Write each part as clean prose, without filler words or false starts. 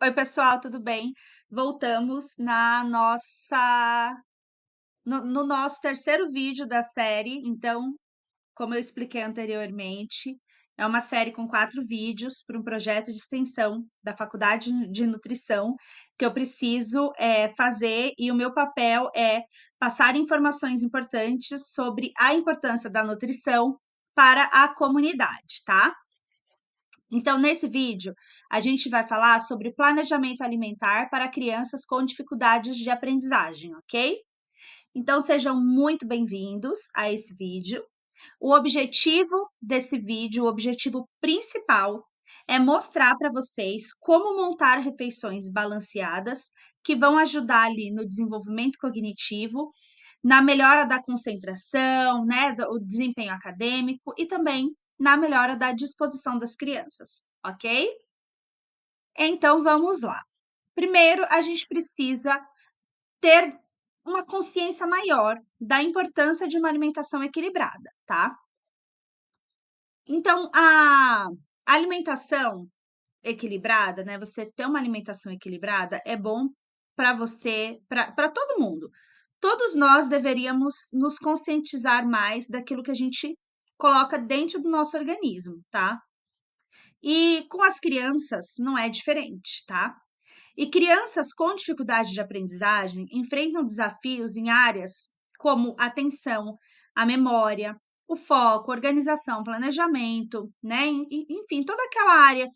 Oi, pessoal, tudo bem? Voltamos na nossa no nosso terceiro vídeo da série. Então, como eu expliquei anteriormente, é uma série com 4 vídeos para um projeto de extensão da Faculdade de Nutrição que eu preciso, fazer, e o meu papel é passar informações importantes sobre a importância da nutrição para a comunidade, tá? Então, nesse vídeo, a gente vai falar sobre planejamento alimentar para crianças com dificuldades de aprendizagem, ok? Então, sejam muito bem-vindos a esse vídeo. O objetivo desse vídeo, o objetivo principal, é mostrar para vocês como montar refeições balanceadas que vão ajudar ali no desenvolvimento cognitivo, na melhora da concentração, né, o desempenho acadêmico e também na melhora da disposição das crianças, ok? Então vamos lá. Primeiro, a gente precisa ter uma consciência maior da importância de uma alimentação equilibrada, tá? Então, a alimentação equilibrada, né? Você ter uma alimentação equilibrada é bom para você, para todo mundo. Todos nós deveríamos nos conscientizar mais daquilo que a gente coloca dentro do nosso organismo, tá? E com as crianças não é diferente, tá? E crianças com dificuldade de aprendizagem enfrentam desafios em áreas como a atenção, a memória, o foco, organização, planejamento, né? Enfim, toda aquela área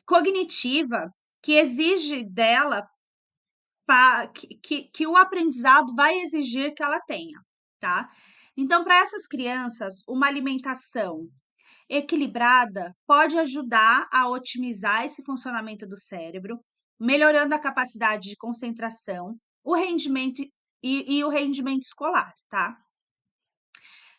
cognitiva que exige dela que o aprendizado vai exigir que ela tenha, tá? Então, para essas crianças, uma alimentação equilibrada pode ajudar a otimizar esse funcionamento do cérebro, melhorando a capacidade de concentração, o rendimento e o rendimento escolar, tá?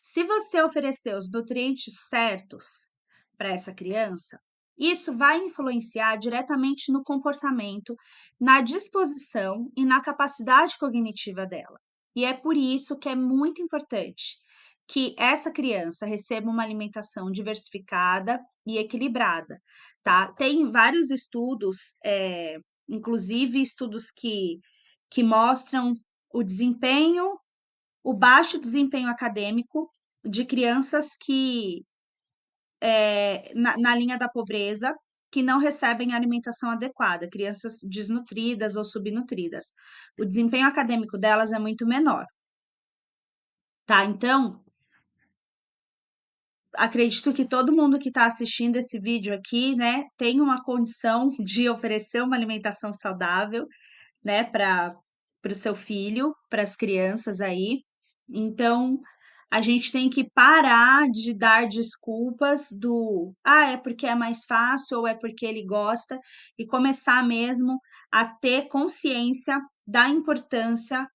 Se você oferecer os nutrientes certos para essa criança, isso vai influenciar diretamente no comportamento, na disposição e na capacidade cognitiva dela. E é por isso que é muito importante que essa criança receba uma alimentação diversificada e equilibrada, tá? Tem vários estudos, inclusive estudos que mostram o desempenho, o baixo desempenho acadêmico de crianças que, na linha da pobreza, que não recebem alimentação adequada, crianças desnutridas ou subnutridas. O desempenho acadêmico delas é muito menor, tá? Então, acredito que todo mundo que está assistindo esse vídeo aqui, né, tem uma condição de oferecer uma alimentação saudável, né, para o seu filho, para as crianças aí. Então, a gente tem que parar de dar desculpas do, é porque é mais fácil ou é porque ele gosta, e começar mesmo a ter consciência da importância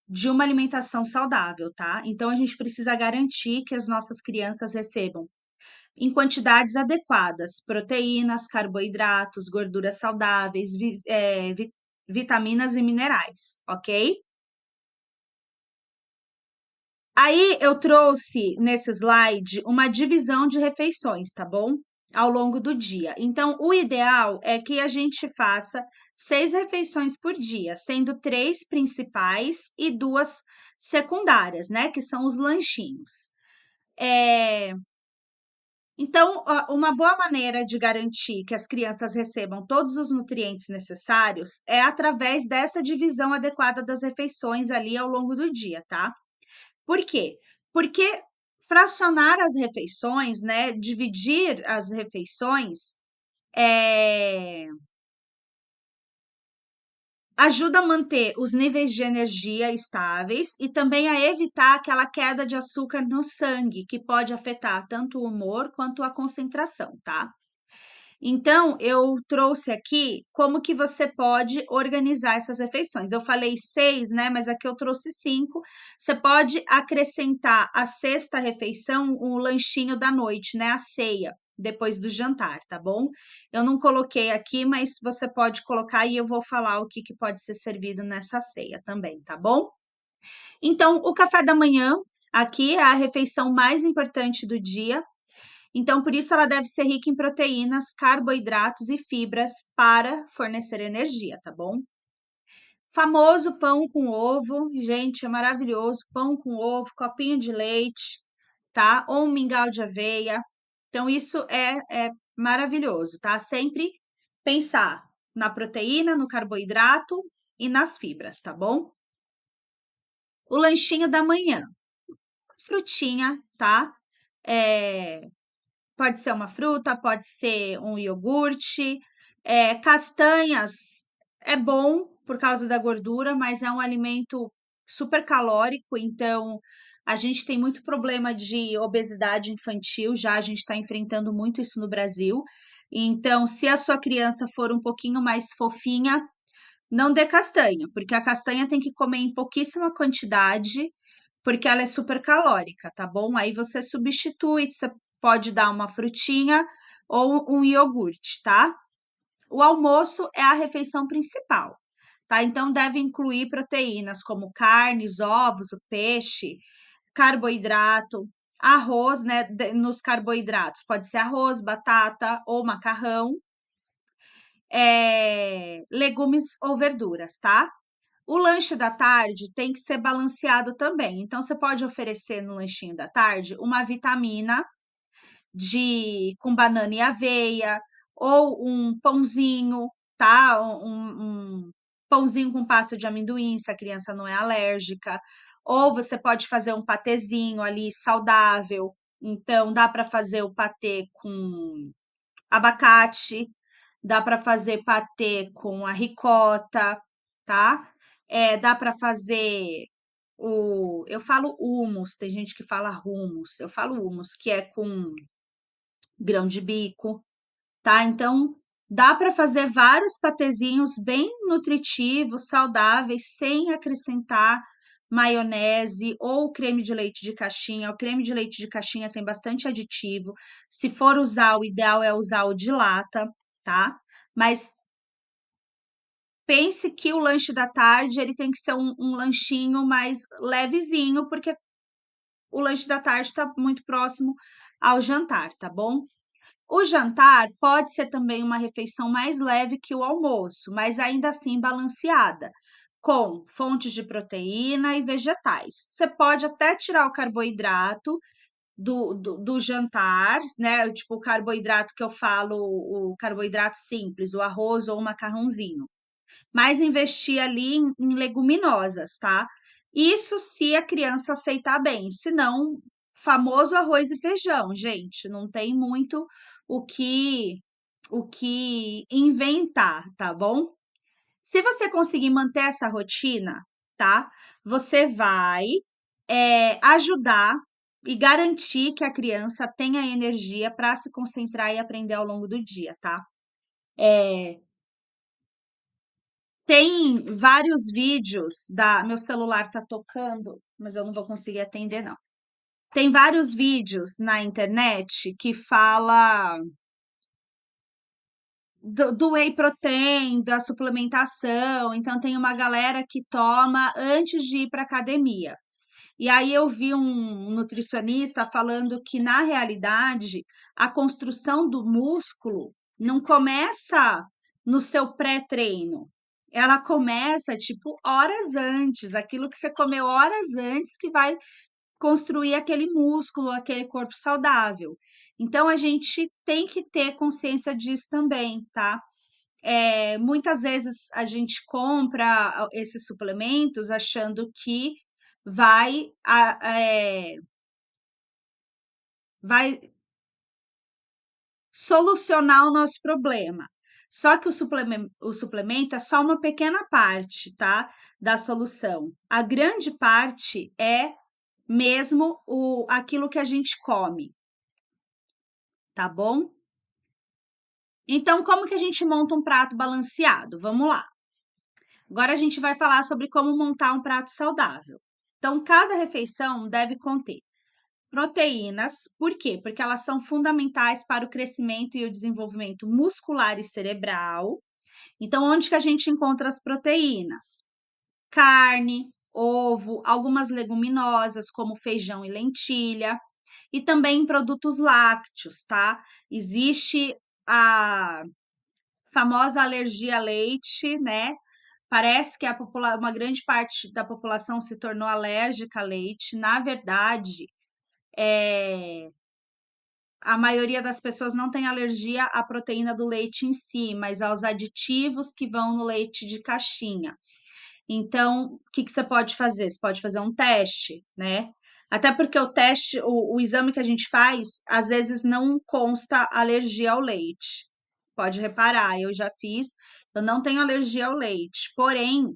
de uma alimentação saudável, tá? Então, a gente precisa garantir que as nossas crianças recebam em quantidades adequadas, proteínas, carboidratos, gorduras saudáveis, vitaminas e minerais, ok? Aí eu trouxe nesse slide uma divisão de refeições, tá bom? Ao longo do dia. Então, o ideal é que a gente faça 6 refeições por dia, sendo 3 principais e 2 secundárias, né? Que são os lanchinhos. É, Então, uma boa maneira de garantir que as crianças recebam todos os nutrientes necessários é através dessa divisão adequada das refeições ali ao longo do dia, tá? Por quê? Porque fracionar as refeições, né, dividir as refeições, eh, ajuda a manter os níveis de energia estáveis e também a evitar aquela queda de açúcar no sangue, que pode afetar tanto o humor quanto a concentração, tá? Então, eu trouxe aqui como que você pode organizar essas refeições. Eu falei 6, né? Mas aqui eu trouxe 5. Você pode acrescentar a sexta refeição, o lanchinho da noite, né? A ceia, depois do jantar, tá bom? Eu não coloquei aqui, mas você pode colocar e eu vou falar o que, que pode ser servido nessa ceia também, tá bom? Então, o café da manhã aqui é a refeição mais importante do dia Então, por isso, ela deve ser rica em proteínas, carboidratos e fibras para fornecer energia, tá bom? Famoso pão com ovo, gente, é maravilhoso. Pão com ovo, copinho de leite, tá? Ou um mingau de aveia. Então, isso é maravilhoso, tá? Sempre pensar na proteína, no carboidrato e nas fibras, tá bom? O lanchinho da manhã, frutinha, tá? É, pode ser uma fruta, pode ser um iogurte. Castanhas é bom por causa da gordura, mas é um alimento super calórico, então a gente tem muito problema de obesidade infantil, já a gente está enfrentando muito isso no Brasil. Então, se a sua criança for um pouquinho mais fofinha, não dê castanha, porque a castanha tem que comer em pouquíssima quantidade, porque ela é super calórica, tá bom? Aí você substitui, você pode dar uma frutinha ou um iogurte, tá? O almoço é a refeição principal, tá? Então deve incluir proteínas como carnes, ovos, o peixe, carboidrato, arroz, né? Nos carboidratos, pode ser arroz, batata ou macarrão, legumes ou verduras, tá? O lanche da tarde tem que ser balanceado também. Então, você pode oferecer no lanchinho da tarde uma vitamina com banana e aveia, ou um pãozinho, tá? Um pãozinho com pasta de amendoim, se a criança não é alérgica. Ou você pode fazer um patezinho ali saudável. Então, dá para fazer o patê com abacate, dá para fazer patê com a ricota, tá? Dá para fazer eu falo hummus, tem gente que fala hummus, eu falo hummus, que é com grão de bico, tá? Então, dá para fazer vários patezinhos bem nutritivos, saudáveis, sem acrescentar maionese ou creme de leite de caixinha. O creme de leite de caixinha tem bastante aditivo. Se for usar, o ideal é usar o de lata, tá? Mas pense que o lanche da tarde ele tem que ser um lanchinho mais levezinho, porque o lanche da tarde está muito próximo ao jantar, tá bom? O jantar pode ser também uma refeição mais leve que o almoço, mas ainda assim balanceada, com fontes de proteína e vegetais. Você pode até tirar o carboidrato do jantar, né? Tipo, o carboidrato que eu falo, o carboidrato simples, o arroz ou o macarrãozinho, mas investir ali em leguminosas, tá? Isso se a criança aceitar bem, se não, famoso arroz e feijão, gente, não tem muito o que o que inventar, tá bom? Se você conseguir manter essa rotina, tá? Você vai ajudar e garantir que a criança tenha energia para se concentrar e aprender ao longo do dia, tá? É, Tem vários vídeos meu celular tá tocando, mas eu não vou conseguir atender não. Tem vários vídeos na internet que fala do whey protein, da suplementação. Então tem uma galera que toma antes de ir para academia. E aí eu vi um nutricionista falando que na realidade a construção do músculo não começa no seu pré-treino. Ela começa tipo horas antes, aquilo que você comeu horas antes que vai construir aquele músculo, aquele corpo saudável. Então a gente tem que ter consciência disso também, tá? Muitas vezes a gente compra esses suplementos achando que vai, vai solucionar o nosso problema. Só que o suplemento é só uma pequena parte, tá? Da solução. A grande parte é mesmo aquilo que a gente come, tá bom? Então, como que a gente monta um prato balanceado? Vamos lá. Agora a gente vai falar sobre como montar um prato saudável. Então, cada refeição deve conter proteínas, por quê? Porque elas são fundamentais para o crescimento e o desenvolvimento muscular e cerebral. Então, onde que a gente encontra as proteínas? Carne, ovo, algumas leguminosas, como feijão e lentilha. e também em produtos lácteos, tá? Existe a famosa alergia a leite, né? Parece que uma grande parte da população se tornou alérgica a leite. Na verdade, a maioria das pessoas não tem alergia à proteína do leite em si, mas aos aditivos que vão no leite de caixinha. Então, o que que você pode fazer? Você pode fazer um teste, né? Até porque o teste, o exame que a gente faz, às vezes não consta alergia ao leite. Pode reparar, eu já fiz, eu não tenho alergia ao leite. Porém,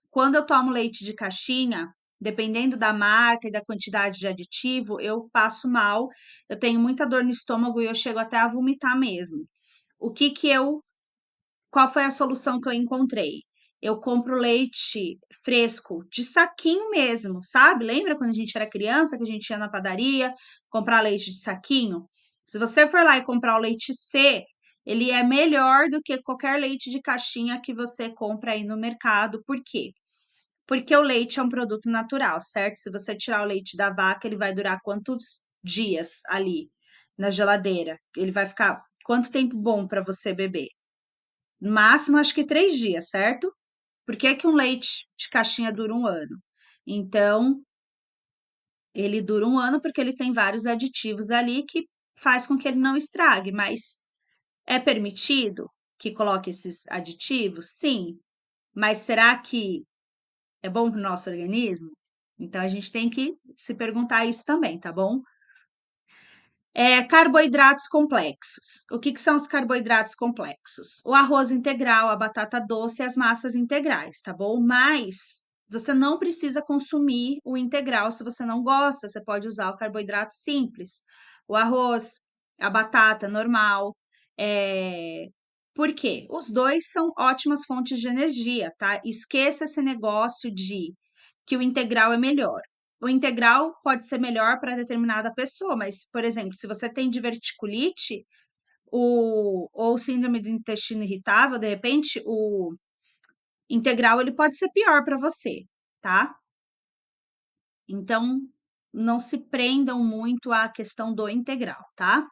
quando eu tomo leite de caixinha, dependendo da marca e da quantidade de aditivo, eu passo mal, eu tenho muita dor no estômago e eu chego até a vomitar mesmo. O que que eu Qual foi a solução que eu encontrei? Eu compro leite fresco, de saquinho mesmo, sabe? Lembra quando a gente era criança, que a gente ia na padaria comprar leite de saquinho? Se você for lá e comprar o leite C, ele é melhor do que qualquer leite de caixinha que você compra aí no mercado. Por quê? Porque o leite é um produto natural, certo? Se você tirar o leite da vaca, ele vai durar quantos dias ali na geladeira? Ele vai ficar quanto tempo bom para você beber? No máximo, acho que 3 dias, certo? Por que que um leite de caixinha dura um ano? Então, ele dura um ano porque ele tem vários aditivos ali que faz com que ele não estrague, mas é permitido que coloque esses aditivos? Sim, mas será que é bom para o nosso organismo? Então, a gente tem que se perguntar isso também, tá bom? Carboidratos complexos. O que que são os carboidratos complexos? O arroz integral, a batata doce e as massas integrais, tá bom? Mas você não precisa consumir o integral se você não gosta, você pode usar o carboidrato simples. O arroz, a batata normal. É... Por quê? Os dois são ótimas fontes de energia, tá? Esqueça esse negócio de que o integral é melhor. O integral pode ser melhor para determinada pessoa, mas, por exemplo, se você tem diverticulite ou síndrome do intestino irritável, de repente, o integral ele pode ser pior para você, tá? Então, não se prendam muito à questão do integral, tá?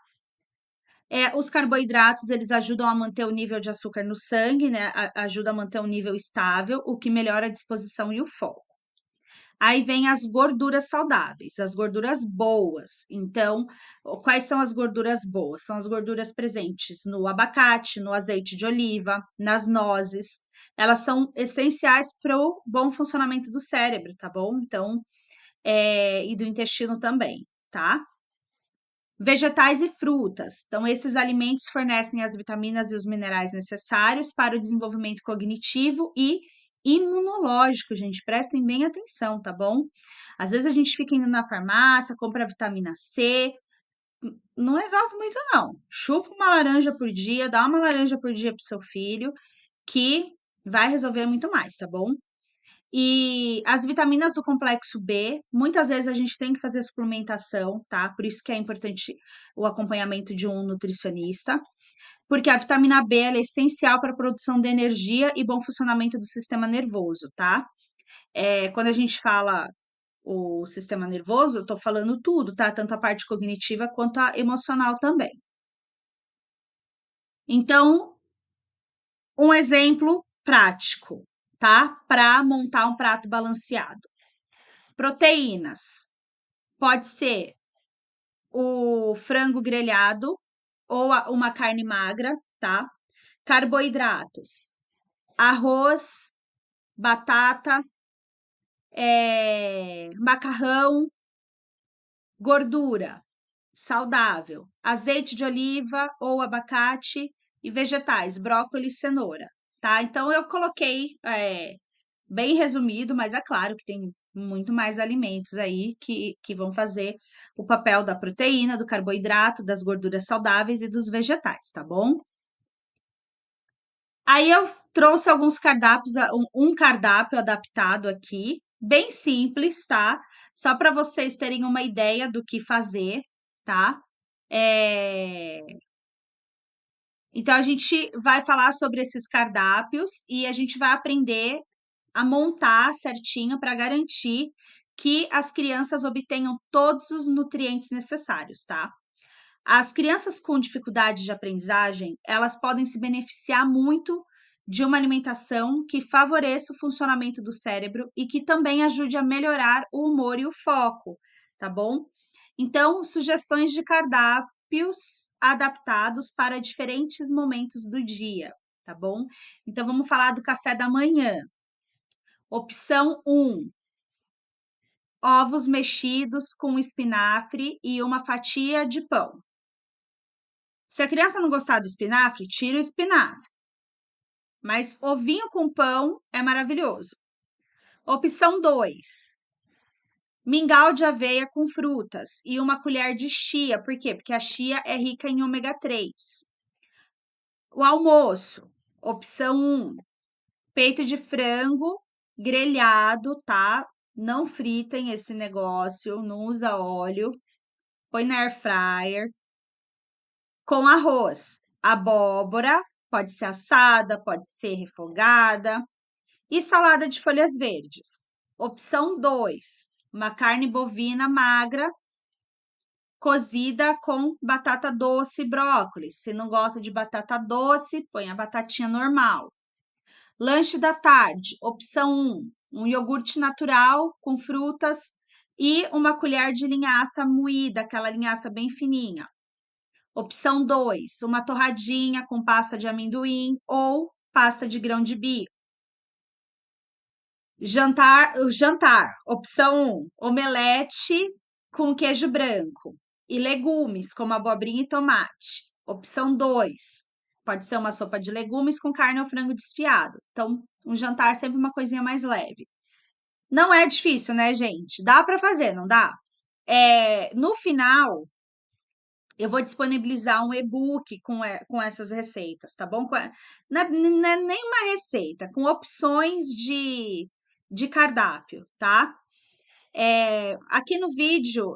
Os carboidratos, eles ajudam a manter o nível de açúcar no sangue, né? Ajuda a manter um nível estável, o que melhora a disposição e o foco. Aí vem as gorduras saudáveis, as gorduras boas. Então, quais são as gorduras boas? São as gorduras presentes no abacate, no azeite de oliva, nas nozes. Elas são essenciais para o bom funcionamento do cérebro, tá bom? Então, e do intestino também, tá? Vegetais e frutas. Então, esses alimentos fornecem as vitaminas e os minerais necessários para o desenvolvimento cognitivo e imunológico, gente. Prestem bem atenção, tá bom? Às vezes a gente fica indo na farmácia, compra vitamina C, não resolve muito, não. Chupa uma laranja por dia, dá uma laranja por dia pro seu filho, que vai resolver muito mais, tá bom? E as vitaminas do complexo B, muitas vezes a gente tem que fazer suplementação, tá? Por isso que é importante o acompanhamento de um nutricionista, porque a vitamina B ela é essencial para a produção de energia e bom funcionamento do sistema nervoso, tá? Quando a gente fala o sistema nervoso, eu tô falando tudo, tá? Tanto a parte cognitiva quanto a emocional também. Então, um exemplo prático, tá? Para montar um prato balanceado. Proteínas. Pode ser o frango grelhado ou uma carne magra, tá? Carboidratos, arroz, batata, macarrão, gordura saudável, azeite de oliva ou abacate e vegetais, brócolis, cenoura, tá? Então eu coloquei bem resumido, mas é claro que tem muito mais alimentos aí que vão fazer o papel da proteína, do carboidrato, das gorduras saudáveis e dos vegetais, tá bom? Aí eu trouxe alguns cardápios, um cardápio adaptado aqui, bem simples, tá? Só para vocês terem uma ideia do que fazer, tá? É, Então, a gente vai falar sobre esses cardápios e a gente vai aprender a montar certinho para garantir que as crianças obtenham todos os nutrientes necessários, tá? As crianças com dificuldade de aprendizagem, elas podem se beneficiar muito de uma alimentação que favoreça o funcionamento do cérebro e que também ajude a melhorar o humor e o foco, tá bom? Então, sugestões de cardápios adaptados para diferentes momentos do dia, tá bom? Então, vamos falar do café da manhã. Opção 1, ovos mexidos com espinafre e uma fatia de pão. Se a criança não gostar do espinafre, tira o espinafre. Mas ovinho com pão é maravilhoso. Opção 2, mingau de aveia com frutas e uma colher de chia. Por quê? Porque a chia é rica em ômega 3. O almoço, opção 1, peito de frango grelhado, tá? Não fritem esse negócio, não usa óleo. Põe na air fryer. Com arroz, abóbora, pode ser assada, pode ser refogada, e salada de folhas verdes. Opção 2, uma carne bovina magra, cozida com batata doce e brócolis. Se não gosta de batata doce, põe a batatinha normal. Lanche da tarde, opção 1, um iogurte natural com frutas e uma colher de linhaça moída, aquela linhaça bem fininha. Opção 2, uma torradinha com pasta de amendoim ou pasta de grão de bico. Jantar, opção 1, omelete com queijo branco e legumes, como abobrinha e tomate. Opção 2, pode ser uma sopa de legumes com carne ou frango desfiado. Então, um jantar sempre uma coisinha mais leve. Não é difícil, né, gente? Dá para fazer, não dá? No final, eu vou disponibilizar um e-book com essas receitas, tá bom? Não é nenhuma receita, com opções de cardápio, tá? Aqui no vídeo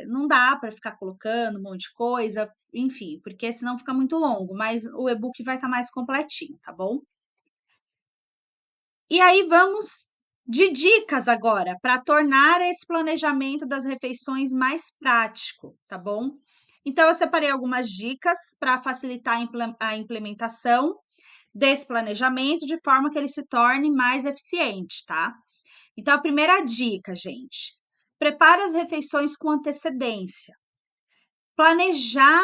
não dá para ficar colocando um monte de coisa, enfim, porque senão fica muito longo, mas o e-book vai estar mais completinho, tá bom? E aí vamos de dicas agora para tornar esse planejamento das refeições mais prático, tá bom? Então, eu separei algumas dicas para facilitar a implementação desse planejamento de forma que ele se torne mais eficiente, tá? Então, a primeira dica, gente, prepare as refeições com antecedência. Planejar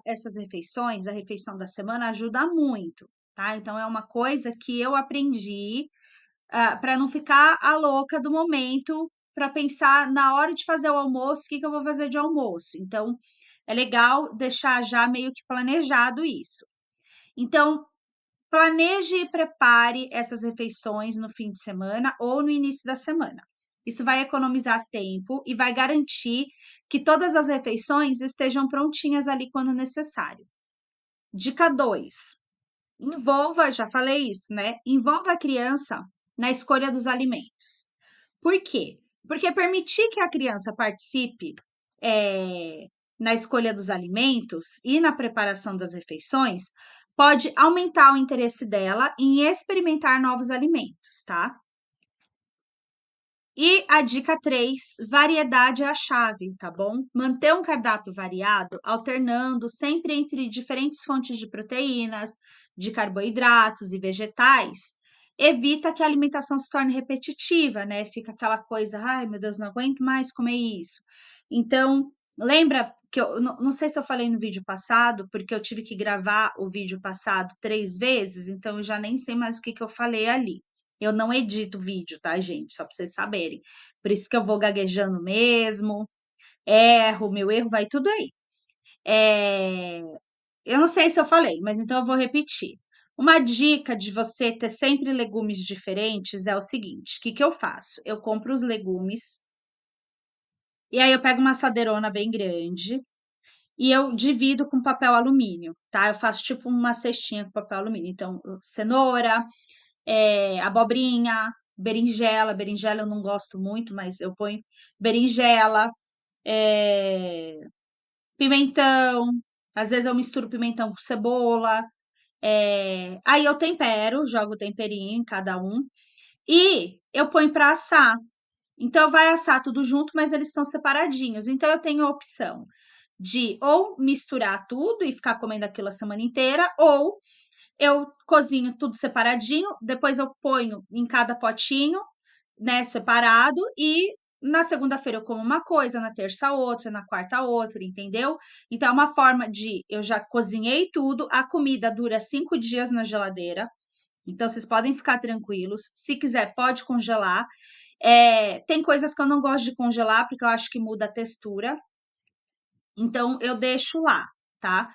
essas refeições, a refeição da semana, ajuda muito, tá? Então, é uma coisa que eu aprendi para não ficar a louca do momento, para pensar na hora de fazer o almoço, o que que eu vou fazer de almoço. Então, é legal deixar já meio que planejado isso. Então, planeje e prepare essas refeições no fim de semana ou no início da semana. Isso vai economizar tempo e vai garantir que todas as refeições estejam prontinhas ali quando necessário. Dica 2. Envolva, já falei isso, né? Envolva a criança na escolha dos alimentos. Por quê? Porque permitir que a criança participe na escolha dos alimentos e na preparação das refeições pode aumentar o interesse dela em experimentar novos alimentos, tá? E a dica 3, variedade é a chave, tá bom? Manter um cardápio variado, alternando sempre entre diferentes fontes de proteínas, de carboidratos e vegetais, evita que a alimentação se torne repetitiva, né? Fica aquela coisa, ai meu Deus, não aguento mais comer isso. Então, lembra que eu não sei se eu falei no vídeo passado, porque eu tive que gravar o vídeo passado 3 vezes, então eu já nem sei mais o que eu falei ali. Eu não edito vídeo, tá, gente? Só para vocês saberem. Por isso que eu vou gaguejando mesmo, erro, meu erro vai tudo aí. Eu não sei se eu falei, mas então eu vou repetir. Uma dica de você ter sempre legumes diferentes é o seguinte: o que que eu faço? Eu compro os legumes e aí eu pego uma assadeirona bem grande e eu divido com papel alumínio, tá? Eu faço tipo uma cestinha com papel alumínio. Então, cenoura, abobrinha, berinjela eu não gosto muito, mas eu ponho berinjela, pimentão, às vezes eu misturo pimentão com cebola, aí eu tempero, jogo temperinho em cada um, e eu ponho para assar. Então vai assar tudo junto, mas eles estão separadinhos. Então eu tenho a opção de ou misturar tudo e ficar comendo aquilo a semana inteira, ou eu cozinho tudo separadinho, depois eu ponho em cada potinho, né, separado, e na segunda-feira eu como uma coisa, na terça outra, na quarta outra, entendeu? Então é uma forma de eu já cozinhei tudo, a comida dura 5 dias na geladeira, então vocês podem ficar tranquilos. Se quiser, pode congelar. Tem coisas que eu não gosto de congelar, porque eu acho que muda a textura, então eu deixo lá, tá?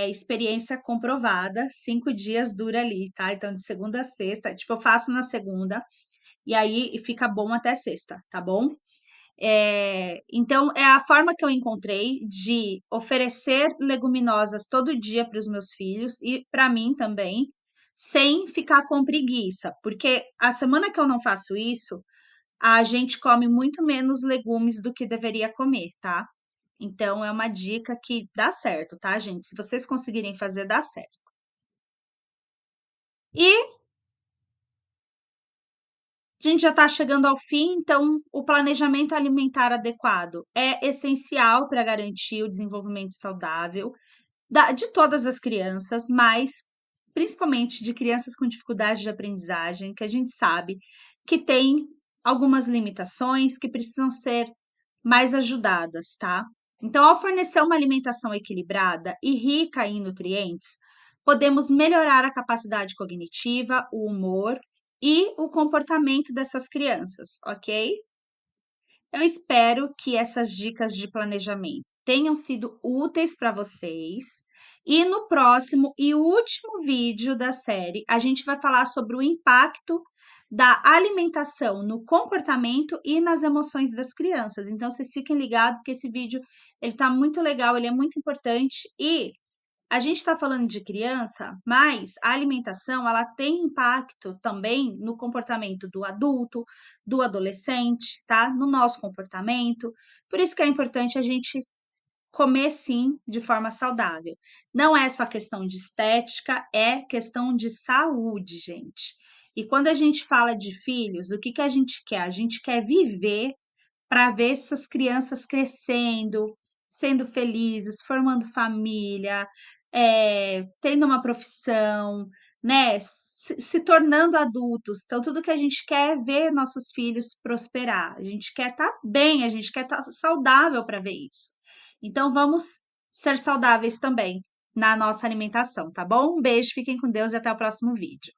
Experiência comprovada, 5 dias dura ali, tá? Então, de segunda a sexta, tipo, eu faço na segunda, e aí fica bom até sexta, tá bom? Então, é a forma que eu encontrei de oferecer leguminosas todo dia para os meus filhos e para mim também, sem ficar com preguiça, porque a semana que eu não faço isso, a gente come muito menos legumes do que deveria comer, tá? Então, é uma dica que dá certo, tá, gente? Se vocês conseguirem fazer, dá certo. E a gente já está chegando ao fim, então o planejamento alimentar adequado é essencial para garantir o desenvolvimento saudável de todas as crianças, mas principalmente de crianças com dificuldade de aprendizagem, que a gente sabe que tem algumas limitações que precisam ser mais ajudadas, tá? Então, ao fornecer uma alimentação equilibrada e rica em nutrientes, podemos melhorar a capacidade cognitiva, o humor e o comportamento dessas crianças, ok? Eu espero que essas dicas de planejamento tenham sido úteis para vocês. E no próximo e último vídeo da série, a gente vai falar sobre o impacto da alimentação no comportamento e nas emoções das crianças. Então, vocês fiquem ligados, porque esse vídeo ele tá muito legal, ele é muito importante e a gente está falando de criança, mas a alimentação ela tem impacto também no comportamento do adulto, do adolescente, tá? No nosso comportamento. Por isso que é importante a gente comer sim de forma saudável. Não é só questão de estética, é questão de saúde, gente. E quando a gente fala de filhos, o que que a gente quer? A gente quer viver para ver essas crianças crescendo, sendo felizes, formando família, tendo uma profissão, né, se tornando adultos. Então, tudo que a gente quer é ver nossos filhos prosperar. A gente quer estar bem, a gente quer estar saudável para ver isso. Então, vamos ser saudáveis também na nossa alimentação, tá bom? Um beijo, fiquem com Deus e até o próximo vídeo.